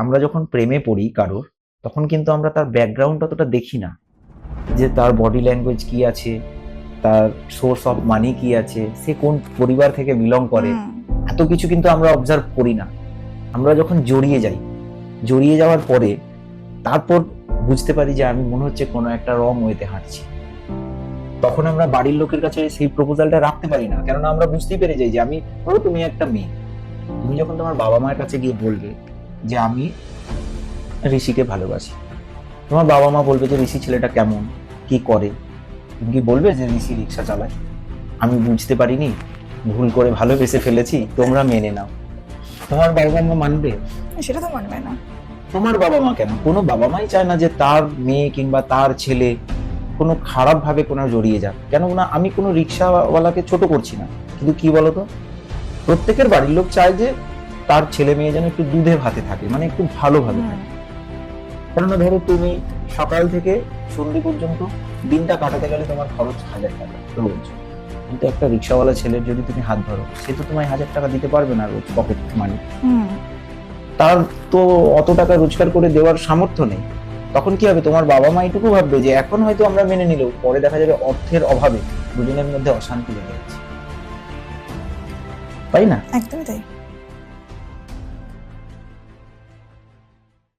আমরা যখন প্রেমে পড়ি কারোর, তখন কিন্তু আমরা তার ব্যাকগ্রাউন্ড অতটা দেখি না, যে তার বডি ল্যাঙ্গুয়েজ কি আছে, তার সোর্স অফ মানি কি আছে, সে কোন পরিবার থেকে বিলং করে, হুম। এত কিছু কিন্তু আমরা অবজার্ভ করি না। আমরা যখন জড়িয়ে যাই, জড়িয়ে যাওয়ার পরে তারপর বুঝতে পারি যে আমি মনে হচ্ছে কোনো একটা রং ওয়েতে হাঁটছি। তখন আমরা বাড়ির লোকের কাছে সেই প্রপোজালটা রাখতে পারি না, কেননা আমরা বুঝতেই পেরে যাই যে আমি, ধরো তুমি একটা মেয়ে, তুমি যখন তোমার বাবা মায়ের কাছে গিয়ে বলবে যে আমি ঋষিকে ভালোবাসি, তোমার বাবা মা বলবে যে ঋষি ছেলেটা কেমন, কি করে। তুমি কি বলবে যে ঋষি রিক্সা চালায়, আমি বুঝতে পারিনি, ভুল করে ভালোবেসে ফেলেছি, তোমরা মেনে নাও? তোমার বাবা মা মানবে? সেটা তো মানবে না। তোমার বাবা মা কেন, কোনো বাবা মাই চায় না যে তার মেয়ে কিংবা তার ছেলে কোনো খারাপ ভাবে কোনো জড়িয়ে যাক। কেন না, আমি কোনো রিক্সাওয়ালাকে ছোট করছি না, কিন্তু কি বলতো, প্রত্যেকের বাড়ির লোক চায় যে তার ছেলে মেয়ে যেন একটু দুধে ভাতে থাকে, মানে একটু ভালোভাবে থাকে। কেননা ধরো তুমি সকাল থেকে সন্ধ্যে পর্যন্ত দিনটা কাটাতে গেলে তোমার খরচ 1000 টাকা রোজ, কিন্তু একটা রিক্সাওয়ালা ছেলের যদি তুমি হাত ধরো, সে তো তোমায় 1000 টাকা দিতে পারবে না রোজ পকেট মানি। তার তো অত টাকা রোজগার করে দেওয়ার সামর্থ্য নেই। তখন কি হবে, তোমার বাবা মা এটুকু ভাববে যে এখন হয়তো আমরা মেনে নিলেও পরে দেখা যাবে অর্থের অভাবে দুজনের মধ্যে অশান্তি লেগে যাচ্ছে, তাই না? একদমই তাই।